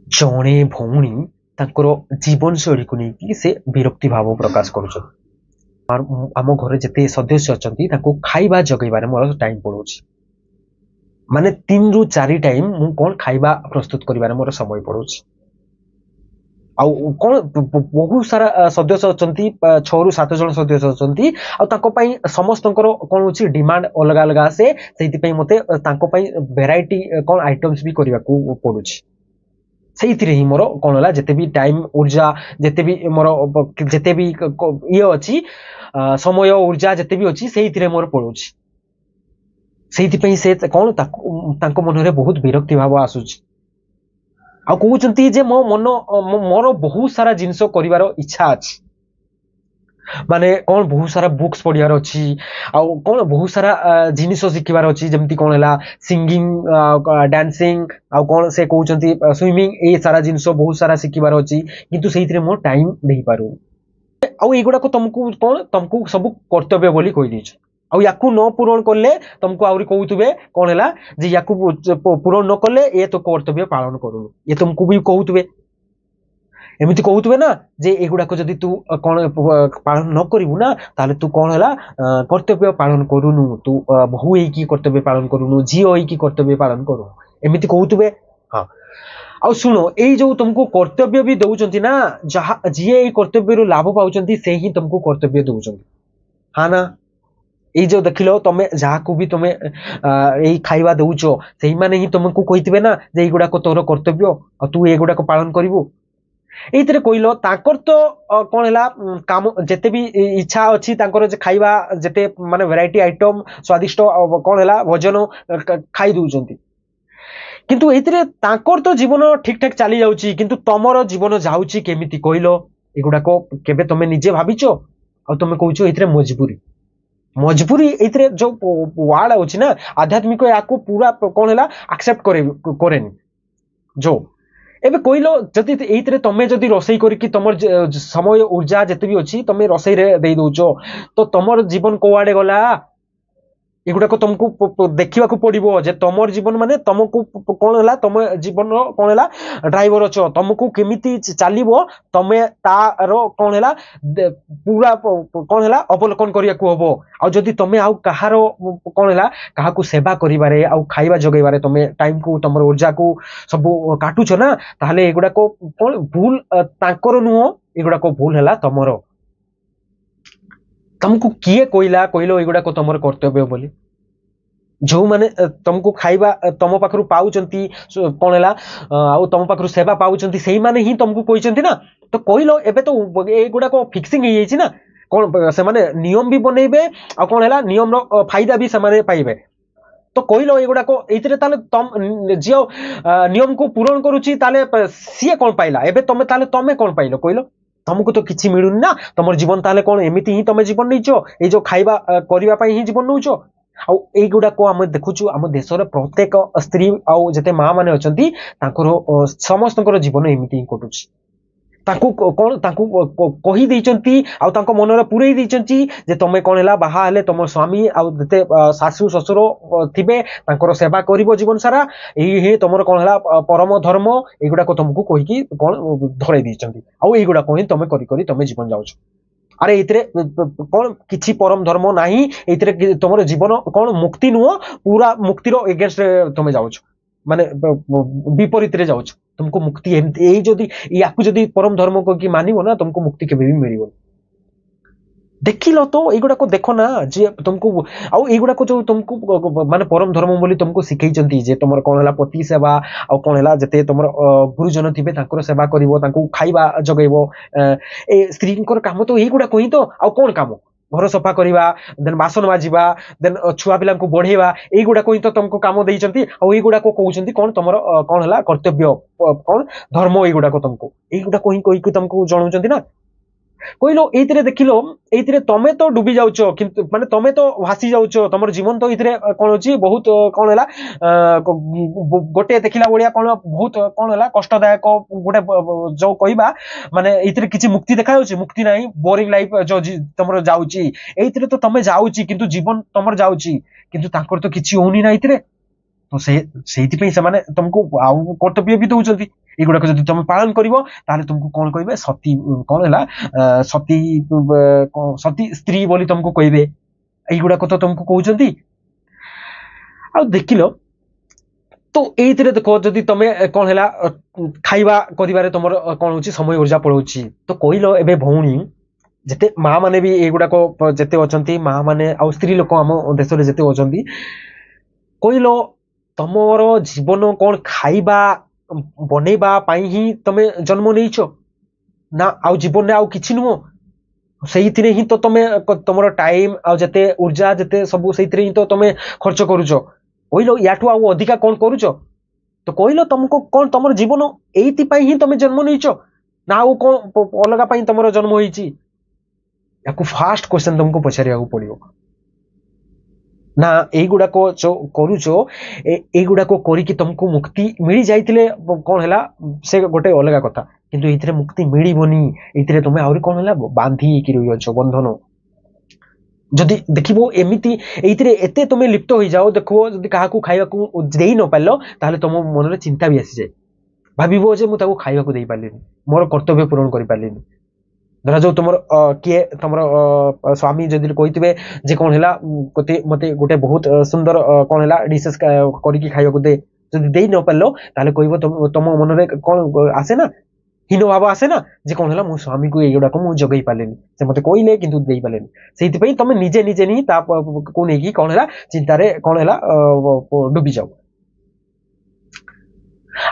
जड़े भौणी तांकर जीवन शैली को लेकिन से विरक्ति भाव प्रकाश कर आम घर जिते सदस्य अच्छा खाଇବା जगैबार मोर टाइम पड़ोची माने 3 ରୁ 4 टाइम मु कौन खाଇବା प्रस्तुत करिबार मोर समय पड़ोची आउ कौन बहुत सारा सदस्य अछंती 6 ରୁ 7 जन सदस्य अछंती आ ताको पई समस्तंकर कोन होची डिमांड अलग अलग आसे सेति पई मते ताको पई वैरायटी कोन आइटम्स भी करिवा को पड़ोची सेइथिरे ही मोर कोन होला जते भी टाइम ऊर्जा जते भी मोर जते भी ये अछि समय ऊर्जा जते भी अछि सेइथिरे मोर पड़ोची सेइथिपई से कोन ताको मनरे बहुत विरक्ति भाव आसुची आ कहउचंती जे मो मन मोर बहुत सारा जिंस करिवार इच्छा अछि माने कौन बहुत सारा बुक्स पढ़ियार अच्छी आउ कौन बहुत सारा जिनिस शिखिबार अच्छी जमती कौन है सिंगिंग डांसिंग आउ कौन से कहउचंती स्विमिंग ए सारा जिनिस बहुत सारा शिखिबार अच्छी किंतु सेइथिरे मो टाइम देई पारू आउ एगुडा को तुमको कौन तुमको सब कर्तव्य बोली कहि दिछ आउ याकू न पूरण करले तुमको आउरी कहउतबे कौन हैला जे याकू पूरण न करले ए तो कर्तव्य पालन करू ये तुमको भी कहउतबे एमती कहउतबे ना जे एगुडा को जदी तू कौन पालन न करिवु ना ताले तू कौन हैला कर्तव्य पालन करूनु तू बहु ए की कर्तव्य पालन करूनु झियो ए की कर्तव्य पालन करू एमती कहउतबे हां आ सुनो ए जो तुमको कर्तव्य भी दउचंती ना जहा जिए ए कर्तव्य रो लाभ पाउचंती से ही तुमको कर्तव्य दउचंती हां ना ए जो देखिलो तमे जहा को भी तमे ए खाइबा दउचो सेही माने ही तुमको कहितबे ना जे एगुडा को तोर कर्तव्य आ तू एगुडा को पालन करिवु एइतरे कहिलो ताकर तो कोन हैला काम जते भी इच्छा अछि ताकर जे खाइबा जते माने वैरायटी आइटम स्वादिष्ट कोन हैला भोजन खाइ दउचंती किंतु एइतरे ताकर तो जीवन ठीक ठाक चली जाउची किंतु तमरो जीवन जाउची केमिति कहिलो एगुडा को केबे तमे निजे भाबिचो आ तमे कहउचो एइतरे मजबूरी मजबूरी एइतरे जो वार्ड अछि ना आध्यात्मिक याको पूरा कोन हैला एक्सेप्ट करेनी जो एबे कहलो जदि एइतरे तमे जदि रोसई करिकी तमर समय ऊर्जा जते भी अछि तमे रोसई रे देई दोचो तो तमर जीवन कोआडे गला एगुडा को तुमको देखिबा को पड़िबो जे तमर जीवन माने तुमको कोन हैला तम जीवन रो कोन हैला ड्राइवर अछो तुमको केमिति चालिबो तमे तारो कोन हैला पूरा कोन हैला अवलोकन करिया को हबो आ जदि तमे आउ कहारो कोन हैला काहा को सेवा करिबारे आउ खाइबा जगैबारे तमे टाइम को तमर ऊर्जा को सब काटुछो ना ताहले एगुडा को कोन भूल तांकर नुहो एगुडा को भूल हैला तमरो तुमको किए कोइला कहलो एगुडा को तमर कर्तव्य बोली जो माने तुमको खाइबा तम पाखरु पाउचंती कोन हैला आ तम पाखरु सेवा पाउचंती सेही माने ही तुमको कहिचंती ना तो कहलो एबे तो एगुडा को फिक्सिंग हे जाइछि ना कोन से माने नियम भी बनेबे आ कोन हैला नियम रो फायदा भी से माने पाइबे तो कहलो एगुडा को एइतरे ताले तम जियो नियम को पूरण करूची ताले सिए कोन पाइला एबे तमे ताले तमे कोन पाइलो कहलो तुमको तो किछि मिलुनी ना तमर जीवन ताले कोन एमिति ही तमे जीवन नैचो ए जो खाइबा करिबा पई ही जीवन नौचो आउ एगुडा को हम देखुछु हम देशर प्रत्येक स्त्री आउ जते मां माने अछंती तांकर समस्तकर जीवन एमिति ही कटुछि ताकू कोन ताकू कहि दैचंती आउ तांको मनरे पुरई दैचंती जे तमे कोन हैला बाहा हले तमर स्वामी आउ जते सासु ससुर थिबे तांकर सेवा करिवो जीवन सारा एही हे तमर कोन हैला परम धर्म एगुडा को तुमको कहि की कोन धरै दैचंती आउ एगुडा को ही तमे करि करि तमे जीवन जाउछ अरे इतरे कोन किछि परम धर्म नाही इतरे तमर जीवन कोन मुक्ति नुओ पूरा मुक्ति रो अगेंस्ट तमे जाउछ माने विपरीत रे जाउछ तुमको मुक्ति एई जदी याकू जदी परम धर्म को की मानिबो ना तुमको मुक्ति केबे भी मिलिबो देखिलो तो एगुडा को देखो ना जे तुमको आउ एगुडा को जो तुमको माने परम धर्म बोली तुमको सिखैचंती जे तमर कोन हैला पति सेवा आउ कोन हैला जते तमर गुरुजन थिबे तांकर सेवा करिवो तांको खाइबा जगैबो ए स्त्रींकर काम तो एगुडा कोही तो आउ कोन काम घर सफा करिबा देन बासन माजिबा देन छुआ पिला को बढ़ेबा एगुडा कोही तो तुमको काम दैचंती आउ एगुडा को कहउचंती कोन तमर कोन हैला कर्तव्य कोन धर्म एगुडा को तुमको एगुडा कोही कोही को तुमको जणाउचंती ना कहलो एइतरे देखिलो एइतरे तमे तो डूबी जाउचो किंतु माने तमे तो भासी जाउचो तमर जीवन तो एइतरे कोन होची बहुत कोन हैला गोटे देखिला बडिया कोन बहुत कोन हैला कष्टदायक गोटे जो कहिबा माने एइतरे किछि मुक्ति देखा जाउची मुक्ति नाही बोरिंग लाइफ जो तमर जाउची एइतरे तो तमे जाउची किंतु जीवन तमर जाउची किंतु ताकर तो किछि होनी ना एइतरे तो से तुमको आउ कर्तव्य भी दौरान एगुड़ाक जब तुम पालन कर तुमको कौन कहे सती कौन है सती सती स्त्री बोली तुमको कहे एगुड़ाक तो तुमको कहते आ देख तो ये देख जदि तुम कौन है खाଇବା कर तुम कौन हो समय ऊर्जा पड़ोची तो कहल ए भौणी जिते माँ माने भी एगुड़ाक जिते अच्छा माँ माने आ स्त्री लोक आम देश में जिते अच्छा कहल तुमर जीवन कौन खाଇବା बनैबा ही तुम जन्म नहीं ना आउ जीवन आउ किछि नुह से ही तो तुम तुम टाइम आते ऊर्जा जिते सब से ही तो तुम खर्च करुच कहल या अधिका कौन करुच तो कहल तुमको कौन तुम जीवन ये ही तुम जन्म नहीं ना आउ कौन अलग तुम जन्म होती फास्ट क्वेश्चन तुमको पचार पड़ो ना एगुड़ाक जो करुच एगुड़ाक करके तुमको मुक्ति मिल जाइए कौन है से गोटे अलग कथा किंतु ये मुक्ति मिलबनी ये तुम आहरी कौन है बांधी रही बंधन जदि देखो एमती एते तुम लिप्त हो जाओ देखो जदि क्या खावा दे न पार तुम मन में चिंता भी आसी जाए भाव जे मुझे खावा दे पारे मोर कर्तव्य पूरण कर पारे धरा जो तुम किए तुम स्वामी जदि कही जे कौन है मत गोटे बहुत सुंदर कौन है डिशेस करके खावा दे जदि दे न पार कह तुम मन में कौन आसे ना हीन भाव आसे ना जे कौन है मो स्वामी को युवाक मुझे जगई पारे से मत कहले कि दे पारे से तुम निजे निजे नहीं को लेकिन कौन है चिंतार कौन है डूबी जाओ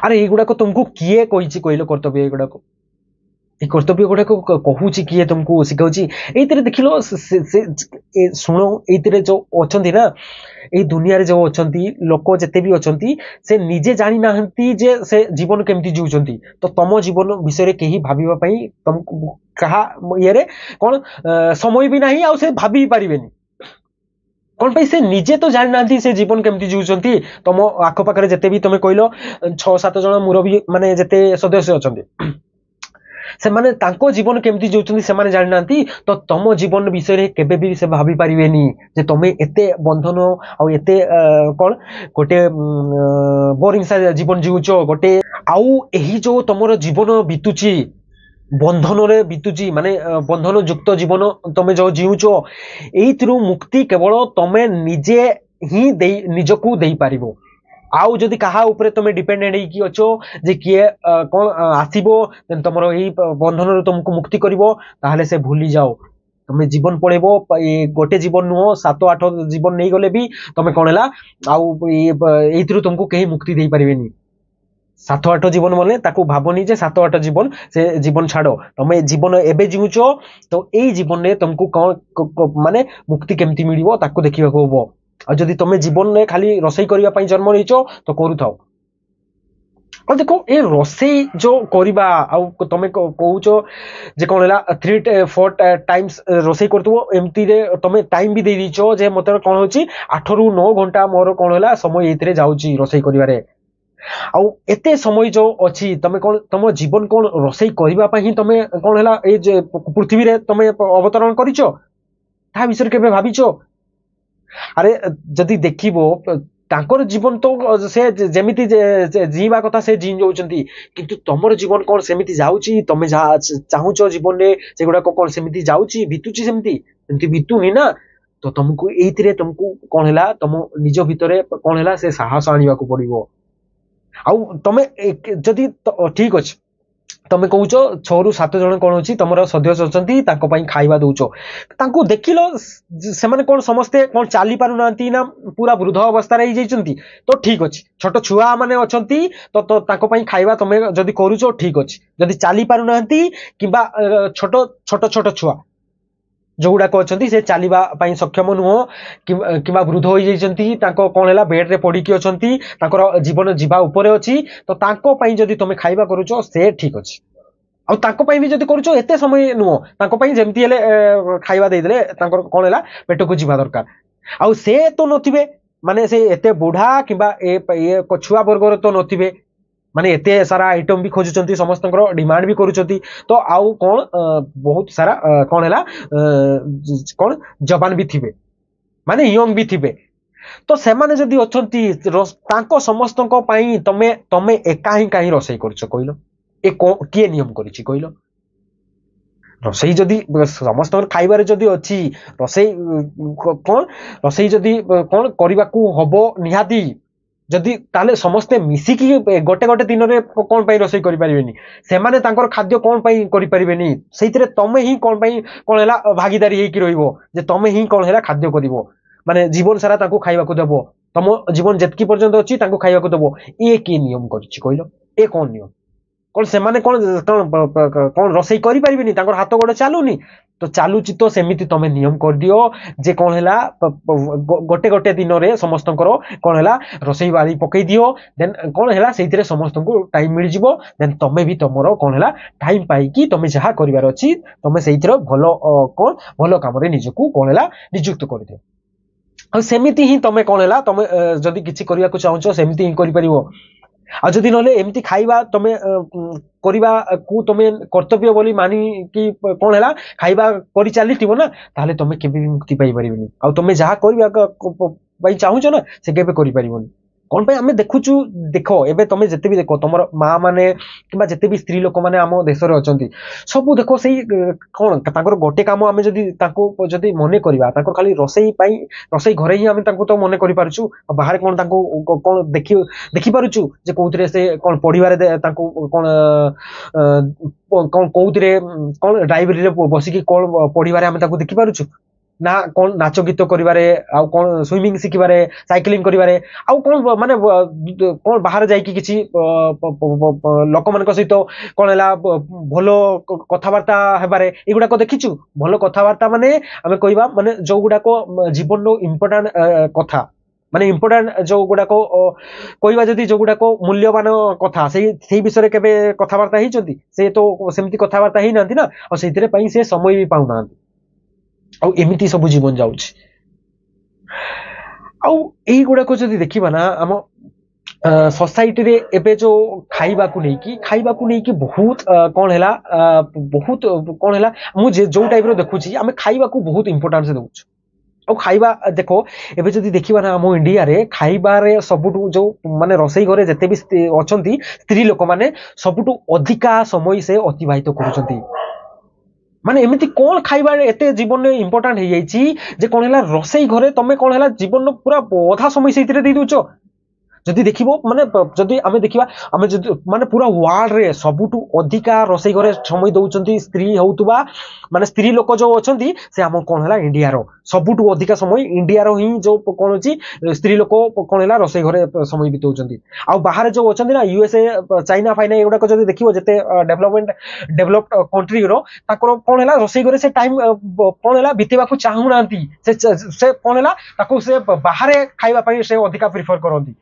अरे युवाक तुमको किए कही कहल कर्तव्य युवाक ये कर्तव्य गुड़ाक कहूँ किए तुमको शिखाऊ ये देख लो शुण ये जो अच्छा ना ये दुनिया रे जो अच्छा लोक जिते भी अच्छा से निजे जानी ना जे से जीवन केमती जीवंती तो तुम जीवन विषय कहीं भावाई तुम क्या ये कौन समय भी ना आ भाभी पारे कौन पे से निजे तो जानी ना से जीवन केमती जीवंती तुम आखपाखे जिते भी तुम कहल 6-7 जन मुरबी माने जिते सदस्य अच्छा से माने तांको जीवन केमती जोचंदी से माने जानि नांती तो तम जीवन विषय रे केबे भी से भाभी पारिबेनी जे तमे एते बंधन आ एते कोन गोटे बोरिंग सा जीवन जीउचो गोटे आउ एही जो तमरो जीवन बितुची बंधन रे बितुची माने बंधन युक्त जीवन तमे जो जीउचो एइतिरु मुक्ति केवल तमे निजे ही निजकू देई पारिबो आउ जदि कहा ऊपर तुम डिपेंडेंट होगी अच्छो जे किए कौन आसबो तुम यही बंधन तुमको मुक्ति कर से भूली जाओ तुम जीवन पड़ेबो गोटे जीवन नुह 7-8 जीवन नहीं गले भी तुम कौन है आउ तुमको कहीं मुक्ति दे पारे 7-8 जीवन बोले भावनी जे 7-8 जीवन से जीवन छाड़ तुम जीवन एबे जीवुच तो यही जीवन में तुमको कौन माने मुक्ति केमती मिल देखा हम और जदि तुम जीवन में खाली रोसई करने जन्म नहीं तो करूथाओ और देखो ये रोसई जो करवा तुम कौच जे कौन है 3-4 टाइम्स रोसई करमती तुम टाइम भी दे दीच जे मत कौन हो 8 ରୁ 9 घंटा मोर कौन है समय ये जाऊँगी रोसई कर एते समय जो अच्छी तुम कौन तुम जीवन कौन रोसई करने तुम कौन है ये पृथ्वी रे तुम अवतरण कर विषय के भाविच अरे जदि देखिबो तांकर जीवन तो से जेमिति जीवा कथा से जी जाउचंती किंतु तमर जीवन कौन सेमिति जाउची तमे चाहूच जीवन रे सेगुडा कौन सेमिति जाउची बितुची सेमिति बितुनी ना तो तुमको एइतिरे तुमको कौन हैला तुम निज भितरे कौन हैला से साहस आनिबा को पड़िबो आउ तमे जदि ठीक अछि तुम कौच 6 ରୁ 7 जन कौन अच्छी तुम सदस्य अच्छा खाଇବା दौच देख लो से कौन समस्ते कौन चली पार ना पूरा वृद्ध अवस्था तो ठीक अच्छे छोट छुआ मैंने अच्छा तो खाଇବା तुम जदि करुच ठीक अच्छे जदि चली पार ना कि छोट छोट छोट छुआ जो गुड़ाक अच्छा से चलने सक्षम नुह कि वृद्ध हो जाती कौन है बेड रे पड़ी अच्छा जीवन जीवा उपर अच्छी तो जदि तुम खाଇବା करुच से ठीक अच्छे आउ भी जदि करुच एते समय नुह जमती खाଇବା देदेले कौन है पेट को जीवा दरकार आउ से तो नथिबे माने से एते बुढ़ा कि छुआ वर्गर तो नथिबे माने एते सारा आइटम भी खोजुचंती समस्त डिमांड भी करुचंती तो आउ कौन बहुत सारा कौन है कौन जवान भी थिबे माने यंग भी थिबे तो सेमाने जदि अछंती तांको समस्तଙ୍କ ପାଇଁ ତମେ ଏକା ହିଁ କାହିଁ ରୋଷେଇ କରୁଛ କହିଲ ଏ କିଏ ନିୟମ କରିଛି କହିଲ ରୋଷେଇ ଯଦି ସମସ୍ତଙ୍କର ଖାଇବାରେ ଯଦି ଅଛି ରୋଷେଇ କଣ ରୋଷେଇ ଯଦି କଣ କରିବାକୁ ହବ ନିହାତି ଯଦି ତାହେଲେ ସମସ୍ତେ ମିଶିକି ଗୋଟେ ଗୋଟେ ଦିନରେ କଣ ପାଇଁ ରୋଷେଇ କରିପାରିବେନି ସେମାନେ ତାଙ୍କର ଖାଦ୍ୟ କଣ ପାଇଁ କରିପାରିବେନି ସେଇଥିରେ ତମେ ହିଁ କଣ ପାଇଁ କଣ ହେଲା ଭାଗିଦାରୀ ହେଇକି ରହିବ ଯେ ତମେ ହିଁ କଣ ହେଲା ଖାଦ୍ୟ କରିବ ମାନେ ଜୀବନ ସାରା ତାଙ୍କୁ ଖାଇବାକୁ ଦେବ ତମ ଜୀବନ ଯେତିକି ପର୍ଯ୍ୟନ୍ତ ଅଛି ତାଙ୍କୁ ଖାଇବାକୁ ଦେବ ଇଏ କିଏ ନିୟମ କରିଛି କହିଲ ଏ କଣ ନିୟମ କଣ ସେମାନେ କଣ କଣ ରୋଷେଇ କରିପାରିବେନି ତାଙ୍କର ହାତ ଗୋଡ ଚାଲୁନି ତ ଚାଲୁଛି ତ ସେମିତି ତମେ ନିୟମ କରିଦିଅ ଯେ କଣ ହେଲା ଗୋଟେ ଗୋଟେ ଦିନରେ ସମସ୍ତଙ୍କର କଣ ହେଲା ରୋଷେଇ ବାଳି ପକେଇ ଦିଅ ଦେନ୍ କଣ ହେଲା ସେଇଥିରେ ସମସ୍ତଙ୍କୁ ଟାଇମ ମିଳିଯିବ ଦେନ୍ ତମେ ବି ତମର କଣ ହେଲା ଟାଇମ ପାଇକି ତମେ ଯାହା କରିବାର ଅଛି ତମେ ସେଇଥିର ଭଲ କଣ ଭଲ କାମରେ ନିଜକୁ କଣ ହେଲା ନିଯୁକ୍ତ କରିଦିଅ ଆଉ ସେମିତି ହିଁ ତମେ କଣ ହେଲା ତମେ ଯଦି କିଛି କରିବାକୁ ଚାହୁଁଛ ସେମିତି ହିଁ କରିପାରିବ ଆଉ ଯଦି ନହେଲେ ଏମିତି ଖାଇବା ତମେ କରିବାକୁ ତମେ କର୍ତ୍ତବ୍ୟ ବୋଲି ମାନିକି କଣ ହେଲା ଖାଇବା କରି ଚାଲିଥିବ ନା ତାହେଲେ ତମେ କେବେ ବି ମୁକ୍ତି ପାଇପାରିବନି ଆଉ ତମେ ଯାହା କରିବା ପାଇଁ ଚାହୁଁଛ ନା ସେ କେବେ କରିପାରିବନି କଣ ପାଇଁ ଆମେ ଦେଖୁଛୁ ଦେଖ ଏବେ ତମେ ଯେତେ ବି ଦେଖ ତମର ମା ମାନେ କିମ୍ବା ଯେତେ ବି ସ୍ତ୍ରୀ ଲୋକମାନେ ଆମ ଦେଶରେ ଅଛନ୍ତି ସବୁ ଦେଖ ସେଇ କଣ ତାଙ୍କର ଗୋଟେ କାମ ଆମେ ଯଦି ତାଙ୍କୁ ଯଦି ମନେ କରିବା ତାଙ୍କର ଖାଲି ରୋଷେଇ ପାଇଁ ରୋଷେଇ ଘରେ ହିଁ ଆମେ ତାଙ୍କୁ ତ ମନେ କରିପାରୁଛୁ ଆଉ ବାହାରେ କଣ ତାଙ୍କୁ କଣ ଦେଖିପାରୁଛୁ ଯେ କୋଉଥିରେ ସେ କଣ ପଢିବାରେ ତାଙ୍କୁ କଣ କଣ କୋଉଥିରେ କଣ ଲାଇବ୍ରେରୀରେ ବସିକି କଣ ପଢିବାରେ ଆମେ ତାଙ୍କୁ ଦେଖିପାରୁଛୁ ନା କଣ ନାଚ ଗୀତ କରିବାରେ ଆଉ କଣ ସୁଇମିଂ ଶିଖିବାରେ ସାଇକ୍ଲିଂ କରିବାରେ ଆଉ କଣ ମାନେ କଣ ବାହାରେ ଯାଇକି କିଛି ଲୋକମାନଙ୍କ ସହିତ କଣ ହେଲା ଭଲ କଥାବାର୍ତ୍ତା ହେବାରେ ଏଗୁଡାକ ଦେଖିଛୁ ଭଲ କଥାବାର୍ତ୍ତା ମାନେ ଆମେ କହିବା ମାନେ ଯୋଉ ଗୁଡାକ ଜୀବନର ଇମ୍ପୋର୍ଟାଣ୍ଟ କଥା ମାନେ ଇମ୍ପୋର୍ଟାଣ୍ଟ ଯୋଉ ଗୁଡାକ କହିବା ଯଦି ଯୋଉ ଗୁଡାକ ମୂଲ୍ୟବାନ କଥା ସେଇ ବିଷୟରେ କେବେ କଥାବାର୍ତ୍ତା ହେଇଛନ୍ତି ସେ ତ ସେମିତି କଥାବାର୍ତ୍ତା ହେଇନାହାନ୍ତି ନା ଆଉ ସେଇଥିରେ ପାଇଁ ସେ ସମୟ ବି ପାଉନାହାନ୍ତି ଆଉ ଏମିତି ସବୁ ଜୀବନ ଯାଉଛି ଆଉ ଏଇଗୁଡାକ ଯଦି ଦେଖିବା ନା ଆମ ସୋସାଇଟିରେ ଏବେ ଯୋଉ ଖାଇବାକୁ ନେଇକି ବହୁତ କଣ ହେଲା ବହୁତ କଣ ହେଲା ମୁଁ ଯୋଉ ଟାଇପର ଦେଖୁଛି ଆମେ ଖାଇବାକୁ ବହୁତ ଇମ୍ପୋର୍ଟାନ୍ସ ଦଉଛୁ ଆଉ ଖାଇବା ଦେଖ ଏବେ ଯଦି ଦେଖିବା ନା ଆମ ଇଣ୍ଡିଆରେ ଖାଇବାରେ ସବୁଠୁ ଯୋଉ ମାନେ ରୋଷେଇ ଘରେ ଯେତେ ବି ଅଛନ୍ତି ସ୍ତ୍ରୀ ଲୋକମାନେ ସବୁଠୁ ଅଧିକା ସମୟ ସେ ଅତିବାହିତ କରୁଛନ୍ତି ମାନେ ଏମିତି କଣ ଖାଇବା ଏତେ ଜୀବନରେ ଇମ୍ପୋର୍ଟାଣ୍ଟ ହେଇଯାଇଛି ଯେ କଣ ହେଲା ରୋଷେଇ ଘରେ ତମେ କଣ ହେଲା ଜୀବନର ପୁରା ଅଧା ସମୟ ସେଇଥିରେ ଦେଇ ଦଉଛ ଯଦି ଦେଖିବ ମାନେ ଯଦି ଆମେ ଦେଖିବା ଆମେ ଯଦି ମାନେ ପୁରା ୱାର୍ଲଡରେ ସବୁଠୁ ଅଧିକା ରୋଷେଇ ଘରେ ସମୟ ଦଉଛନ୍ତି ସ୍ତ୍ରୀ ହଉଥିବା ମାନେ ସ୍ତ୍ରୀ ଲୋକ ଯୋଉ ଅଛନ୍ତି ସେ ଆମ କଣ ହେଲା ଇଣ୍ଡିଆର ସବୁଠୁ ଅଧିକା ସମୟ ଇଣ୍ଡିଆର ହିଁ ଯୋଉ କଣ ଅଛି ସ୍ତ୍ରୀ ଲୋକ କଣ ହେଲା ରୋଷେଇ ଘରେ ସମୟ ବିତଉଛନ୍ତି ଆଉ ବାହାରେ ଯୋଉ ଅଛନ୍ତି ନା ୟୁଏସଏ ଚାଇନା ଫାଇନା ଏଗୁଡାକ ଯଦି ଦେଖିବ ଯେତେ ଡେଭଲପଡ କଣ୍ଟ୍ରିର ତାଙ୍କର କଣ ହେଲା ରୋଷେଇ ଘରେ ସେ ଟାଇମ କଣ ହେଲା ବିତେଇବାକୁ ଚାହୁଁନାହାନ୍ତି ସେ କଣ ହେଲା ତାକୁ ସେ ବାହାରେ ଖାଇବା ପାଇଁ ସେ ଅଧିକା ପ୍ରିଫର କରନ୍ତି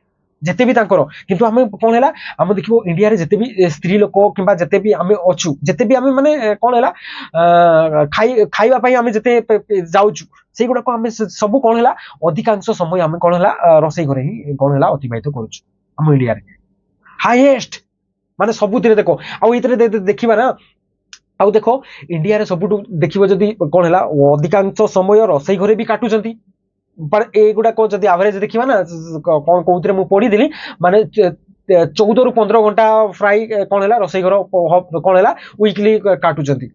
ଯେତେ ବି ତାଙ୍କର କିନ୍ତୁ ଆମେ କଣ ହେଲା ଆମେ ଦେଖିବ ଇଣ୍ଡିଆରେ ଯେତେ ବି ସ୍ତ୍ରୀ ଲୋକ କିମ୍ବା ଯେତେ ବି ଆମେ ଅଛୁ ଯେତେ ବି ଆମେ ମାନେ କଣ ହେଲା ଖାଇବା ପାଇଁ ଆମେ ଯେତେ ଯାଉଛୁ ସେଇଗୁଡାକ ଆମେ ସବୁ କଣ ହେଲା ଅଧିକାଂଶ ସମୟ ଆମେ କଣ ହେଲା ରୋଷେଇ ଘରେ ହିଁ କଣ ହେଲା ଅତିବାହିତ କରୁଛୁ ଆମ ଇଣ୍ଡିଆରେ ହାଇଏଷ୍ଟ ମାନେ ସବୁଥିରେ ଦେଖ ଆଉ ଏଇଥିରେ ଦେଖିବା ନା ଆଉ ଦେଖ ଇଣ୍ଡିଆରେ ସବୁଠୁ ଦେଖିବ ଯଦି କଣ ହେଲା ଅଧିକାଂଶ ସମୟ ରୋଷେଇ ଘରେ ବି କାଟୁଛନ୍ତି ଏଗୁଡାକ ଯଦି ଆଭରେଜ ଦେଖିବା ନା କଣ କହୁଥିଲେ ମୁଁ ପଢିଥିଲି ମାନେ 14 ରୁ 15 ଘଣ୍ଟା ପ୍ରାୟ କଣ ହେଲା ରୋଷେଇ ଘର କଣ ହେଲା ୱିକଲି କାଟୁଛନ୍ତି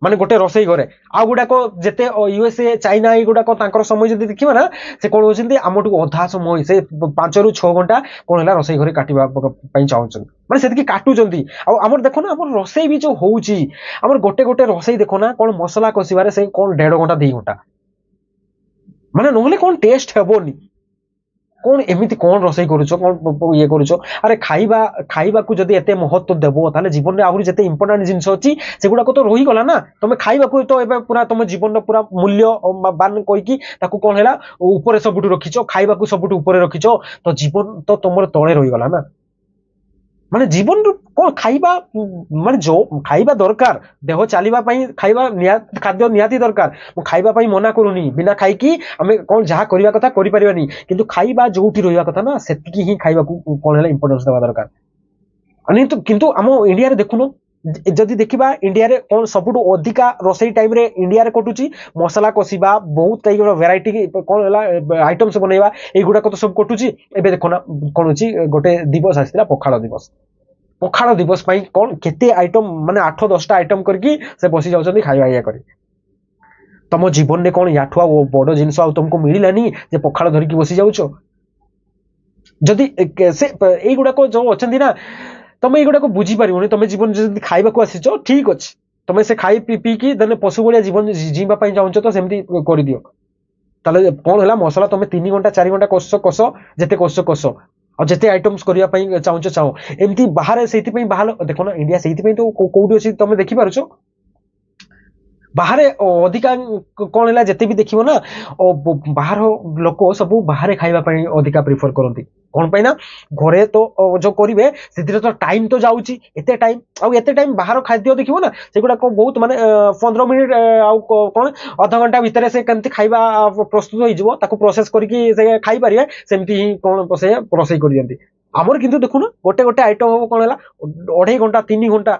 ମାନେ ଗୋଟେ ରୋଷେଇ ଘରେ ଆଉ ଗୁଡାକ ଯେତେ ୟୁଏସଏ ଚାଇନା ଏଗୁଡାକ ତାଙ୍କର ସମୟ ଯଦି ଦେଖିବା ନା ସେ କଣ ହଉଛନ୍ତି ଆମଠୁ ଅଧା ସମୟ ସେ 5 ରୁ 6 ଘଣ୍ଟା କଣ ହେଲା ରୋଷେଇ ଘରେ କାଟିବା ପାଇଁ ଚାହୁଁଛନ୍ତି ମାନେ ସେତିକି କାଟୁଛନ୍ତି ଆଉ ଆମର ଦେଖ ନା ଆମର ରୋଷେଇ ବି ଯୋଉ ହଉଛି ଆମର ଗୋଟେ ଗୋଟେ ରୋଷେଇ ଦେଖ ନା କଣ ମସଲା କଷିବାରେ ସେ କଣ 1.5 ଘଣ୍ଟା 2 ଘଣ୍ଟା ମାନେ ନହେଲେ କଣ ଟେଷ୍ଟ ହେବନି କଣ ଏମିତି କଣ ରୋଷେଇ କରୁଛ କଣ ଇଏ କରୁଛ ଆରେ ଖାଇବାକୁ ଯଦି ଏତେ ମହତ୍ତ୍ୱ ଦେବ ତାହେଲେ ଜୀବନରେ ଆହୁରି ଯେତେ ଇମ୍ପୋର୍ଟାଣ୍ଟ ଜିନିଷ ଅଛି ସେଗୁଡାକ ତ ରହିଗଲା ନା ତମେ ଖାଇବାକୁ ତ ଏବେ ପୁରା ତମ ଜୀବନର ପୁରା ମୂଲ୍ୟବାନ କହିକି ତାକୁ କଣ ହେଲା ଉପରେ ସବୁଠୁ ରଖିଛ ଖାଇବାକୁ ସବୁଠୁ ଉପରେ ରଖିଛ ତ ଜୀବନ ତ ତମର ତଳେ ରହିଗଲା ନା ମାନେ ଜୀବନରୁ କଣ ଖାଇବା ମାନେ ଯୋଉ ଖାଇବା ଦରକାର ଦେହ ଚାଲିବା ପାଇଁ ଖାଇବା ଖାଦ୍ୟ ନିହାତି ଦରକାର ମୁଁ ଖାଇବା ପାଇଁ ମନା କରୁନି ବିନା ଖାଇକି ଆମେ କଣ ଯାହା କରିବା କଥା କରିପାରିବାନି କିନ୍ତୁ ଖାଇବା ଯୋଉଠି ରହିବା କଥା ନା ସେତିକି ହିଁ ଖାଇବାକୁ କଣ ହେଲା ଇମ୍ପୋର୍ଟାନ୍ସ ଦେବା ଦରକାର କିନ୍ତୁ ଆମ ଇଣ୍ଡିଆରେ ଦେଖୁନ जदि देखा इंडिया रे कौन सबुठ अधिका रोसई टाइम रे इंडिया रे कटुची मसला कषिबा बहुत कई वेराइटी कौन है आइटम्स बनइबा एगुड़ाक तो सब कटुची एबे देखो ना कौन होची गोटे दिवस आसला पखाड़ दिवस कौन केते आइटम माने 8-10टा आइटम करके से बसी जाउछन्ती खाଇବା इया करी तम जीवन में कौन याठू आ बड़ जिनस आ तुमको मिलानी जे पखाड़ धरिकी बसी जाउछ जदि से एगुड़ाक जो अच्छी ना तुम एगुड़ाक बुझी पार तुम जीवन जब खाइबा आसीच ठीक अच्छे तुम से खाई पीकी देने पशु भाया जीवन जीवा चाहूच तो सेमती कर दियो ताले कौन है मसला तुम 3 घंटा 4 घंटा कष जिते कष और जिते आइटम्स करने चाहूच चाहो एमती बाहर से बाहर देखो ना इंडिया से तो कौटी अच्छी तुम देखिपार बाहर अधिका कौन है जिते भी देखो ना बाहर लोक सब बाहर खाइबा अधिका प्रिफर करती कौन पाई ना घरे तो जो करेंगे से तो टाइम तो जाऊँगी एते टाइम बाहर खाद्य देखो ना सेगुड़ा बहुत माने 15 मिनिट कौन अध घंटा भितर से केमती खाइबा प्रस्तुत हो प्रोसेस करके खाई पारे सेमती ही कौन रोसई कर दियंती आमर किंतु देखु ना गोटे गोटे आइटम हम कौन है 2.5 घंटा 3 घंटा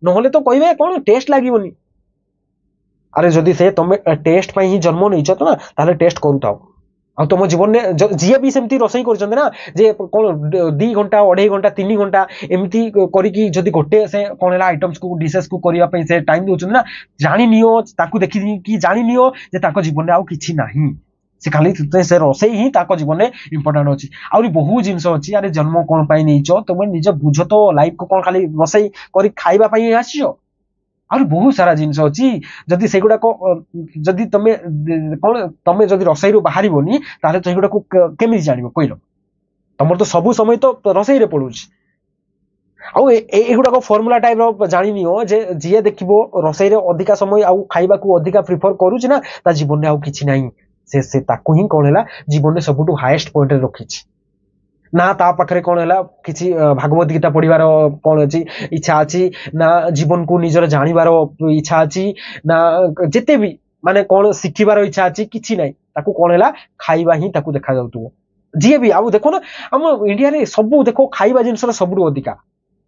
नहले तो कहे कौन टेस्ट लगोनी अरे जदि से तुम टेस्ट ही जन्म नहीं तो ना ताले टेस्ट करूँ आ तुम जीवन में जी भी सेमती रोसई कर ना जे कौन 2 घंटा 2.5 घंटा 3 घंटा एमती करी जदि गोटे से कौन है आइटम्स को डिशेस को करने से टाइम दौरान ना जानी नियो ताकू देखी कि जानी नियो जे ताको जीवन में आउ किछि नाही से खाली से रोसई ही ताको जीवन में इंपोर्टेंट अच्छी आउरी बहुत जिनस अच्छी अरे जन्म कौन पाई नहीं तुम निज बुझ तो लाइफ को कौन खाली रोसई कर खाइबा पाई आसीच और बहुत सारा जिनस अच्छी जदि सेगुड़ा जदि तुम कौन तुम जदि रोसई रू बाहर ताले तो सेगुड़ा केमी जान कहल तुम तो सब समय तो रोसई रे पड़ू आगुड़ाक फर्मुला टाइप जानी जे जी देखो रोसई रे अधिका समय आउ खाइबा को अधिका प्रिफर करुच ना ता जीवन में आउ किछि नाही से ताकू ही कौन है जीवन में सबुठु हाईएस्ट पॉइंट रखी ना ता पाखरे कौन है किसी भागवत गीता पढ़िबार कौन अच्छी इच्छा अच्छी ना जीवन को निजर जानिबार इच्छा अच्छी ना जिते भी माने कौन शिखिबार इच्छा अच्छी किछि नाही ताकू कौन है खाइबा ही ताकू देखा जाउतुबो जी भी आउ देखो ना हम इंडिया रे सब देखो खाइबा जिनस सबुठु अधिका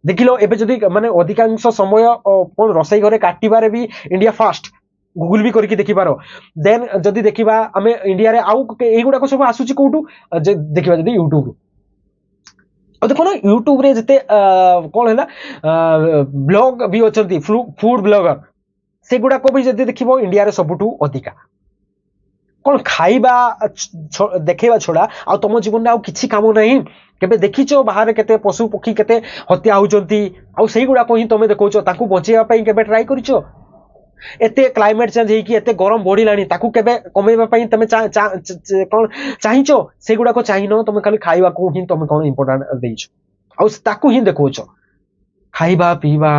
देखिलो एबे जदि माने अधिकांश समय कौन रोसई घरे काटिबारे भी इंडिया फास्ट गूगल भी करके देखिपार देन जदि देखिबा आमे इंडिया रे आउ एगुडा सब आसुची कोठू देखिबा जदि यूट्यूब और देखो ना यूट्यूब रे जिते कौन है ब्लॉग भी अच्छी फूड ब्लॉगर से गुड़ा को भी जब देखो इंडिया रे सबुठु अधिका कौन खाइबा देखा छड़ा आ तुम जीवन में आउ किछि काम नहीं केबे देखिच बाहर केते पशु पक्षी केते हत्या होचंती आ सेई गुड़ा को ही तुम देखौछ ताकू बचेबा पई केबे ट्राई करिछ एते क्लाइमेट चेंज हेकी एते गरम बढ़िलानी ताकू केबे कमेबा पई तमे कोन चाहिचो सेगुडा को चाहिनो तमे खाली खाइबा को ही तमे कोन इंपोर्टेंट देइछो आ ताकू ही देखौछो खाइबा पीबा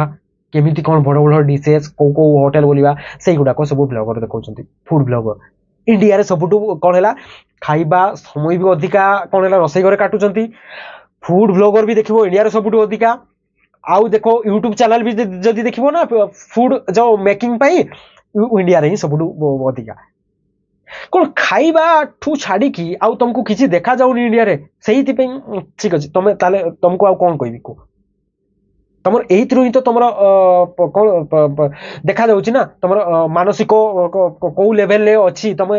केमिति कोन बड़ बड़ डिशेस को होटल बोलिबा सेगुडा को सब ब्लॉगर देखौछंती फूड ब्लॉगर इंडिया रे सबुटु कोन हैला खाइबा समय भी अधिका कोन हैला रोसई घरे काटुचंती फूड ब्लॉगर भी देखिबो इंडिया रे सबुटु अधिका आउ देखो यूट्यूब चैनल भी जदि देखिबो ना फूड जो मेकिंग पाई इंडिया रे ही सबुठु अधिका कौन खाइबा ठू छाड़ी की आउ तुमको किसी देखा जाउनी इंडिया रे सही ठीक अच्छे तुम ताले तुमको आउ कौन कहबी को तुम एइथरु ही तो तुम कौन देखा जाउची ना तुम मानसिक को लेवल ले अच्छी तुम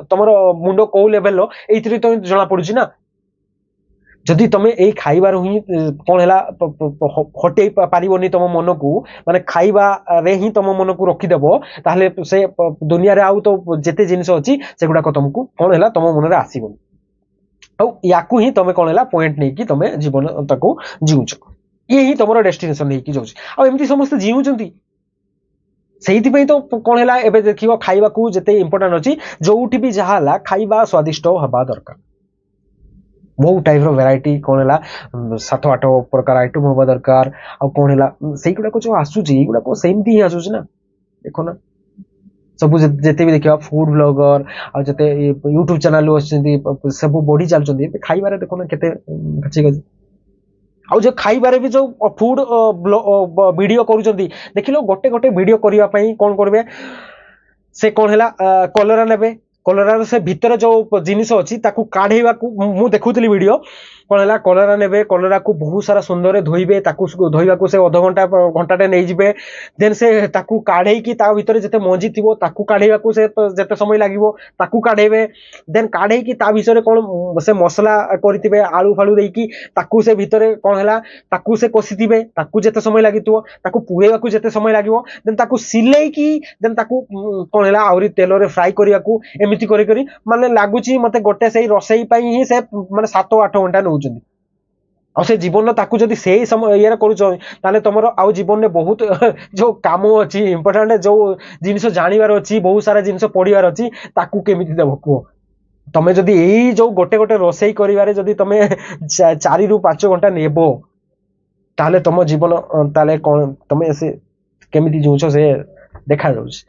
तुम मुंड को लेवल लो एइथरु तो जना पड़ुची ना जदि तुम यही खाइबार ही कौन है हटे पारिबनी तुम मन को माने खाइबा रे ही तुम मन को रखिदेव ताहले से दुनिया रे आउ तो जेते जिनिस अच्छी सेगुड़ाक तुमको कौन है तुम मन रे आसीबनी आउ याकू ही तुम कौन है पॉइंट नहीं कि तुम जीवन ताको जीउछ ये ही तुम डेस्टिनेशन नहीं कि जाउछ आ एमती समस्त जीउचंती सेहिति तो कौन है एबे देखियो खाइबा को जेते इंपोर्टेंट अच्छी जोउठी भी जहाला खाइबा स्वादिष्ट हबा दरकार बहुत टाइप वेराइटी कौन है 7-8 प्रकार आइटम हवा दरकार आ कौन है से गुड़ाक जो आसूची गुड़ाक सेमती ही आसूची ना देखो ना सब जिते भी देखा फूड ब्लॉगर आ जते यूट्यूब चैनल सब बढ़ी चलते खाइबारे देखो ना केते ठीक अच्छे आ जो खाइबारे भी जो फूड वीडियो करुचंती देखिलो गोटे गोटे वीडियो करबा पई कोन करबे से कौन है कलरा नेबे କଲରାର ସେ ଭିତରେ ଯୋଉ ଜିନିଷ ଅଛି ତାକୁ କାଢେଇବାକୁ ମୁଁ ଦେଖୁଥିଲି ଭିଡିଓ। କଣ ହେଲା, କଲରା ନେବେ, କଲରାକୁ ବହୁତ ସାରା ସୁନ୍ଦରରେ ଧୋଇବେ, ତାକୁ ଧୋଇବାକୁ ସେ ଅଧଘଣ୍ଟା ଘଣ୍ଟାଟେ ନେଇଯିବେ। ଦେନ୍ ସେ ତାକୁ କାଢେଇକି ତା ଭିତରେ ଯେତେ ମଞ୍ଜି ଥିବ ତାକୁ କାଢେଇବାକୁ ସେ ଯେତେ ସମୟ ଲାଗିବ ତାକୁ କାଢେଇବେ। ଦେନ୍ କାଢେଇକି ତା ଭିତରେ କଣ ସେ ମସଲା କରିଥିବେ ଆଳୁ ଫାଳୁ ଦେଇକି, ତାକୁ ସେ ଭିତରେ କଣ ହେଲା ତାକୁ ସେ କଷିଥିବେ, ତାକୁ ଯେତେ ସମୟ ଲାଗିଥିବ, ତାକୁ ପୁରେଇବାକୁ ଯେତେ ସମୟ ଲାଗିବ, ଦେନ୍ ତାକୁ ସିଲେଇକି ଦେନ୍ ତାକୁ କଣ ହେଲା ଆହୁରି ତେଲରେ ଫ୍ରାଏ କରିବାକୁ, ଏମିତି କରି କରି ମାନେ ଲାଗୁଛି ମତେ ଗୋଟେ ସେଇ ରୋଷେଇ ପାଇଁ ହିଁ ସେ ମାନେ 7-8 ଘଣ୍ଟା ନେଉଛନ୍ତି। ଆଉ ସେ ଜୀବନ ତାକୁ ଯଦି ସେଇ ସମୟ ଇଏରେ କରୁଛ, ତାହେଲେ ତମର ଆଉ ଜୀବନରେ ବହୁତ ଯୋଉ କାମ ଅଛି, ଇମ୍ପୋର୍ଟାଣ୍ଟ ଯୋଉ ଜିନିଷ ଜାଣିବାର ଅଛି, ବହୁତ ସାରା ଜିନିଷ ପଢିବାର ଅଛି, ତାକୁ କେମିତି ଦେବ କୁହ? ତମେ ଯଦି ଏଇ ଯୋଉ ଗୋଟେ ଗୋଟେ ରୋଷେଇ କରିବାରେ ଯଦି ତମେ 4-5 ଘଣ୍ଟା ନେବ, ତାହେଲେ ତମ ଜୀବନ ତାହେଲେ କଣ ତମେ ସେ କେମିତି ଜିଉଛ ସେ ଦେଖାଯାଉଛି।